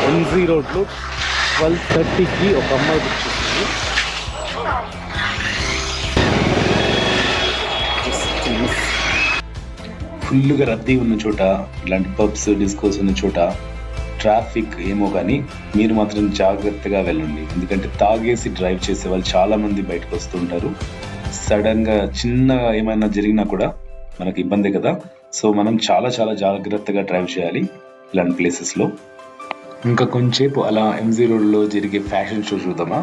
MG రోడ్లో 12:30కి ఒక అమ్మాయి బుక్ చేసింది. ఫుల్గా రద్దీ ఉన్న చోట, ఇలాంటి పబ్స్, డిస్కోస్ ఉన్న చోట ట్రాఫిక్ ఏమో కానీ మీరు మాత్రం జాగ్రత్తగా వెళ్ళండి. ఎందుకంటే తాగేసి డ్రైవ్ చేసే వాళ్ళు చాలా మంది బయటకు వస్తుంటారు. సడన్గా చిన్నగా ఏమైనా జరిగినా కూడా మనకి ఇబ్బంది కదా. సో మనం చాలా చాలా జాగ్రత్తగా డ్రైవ్ చేయాలి ఇలాంటి ప్లేసెస్లో. ఇంకా కొంచెంసేపు అలా ఎంజీ రోడ్లో జరిగే ఫ్యాషన్ షో చూద్దామా.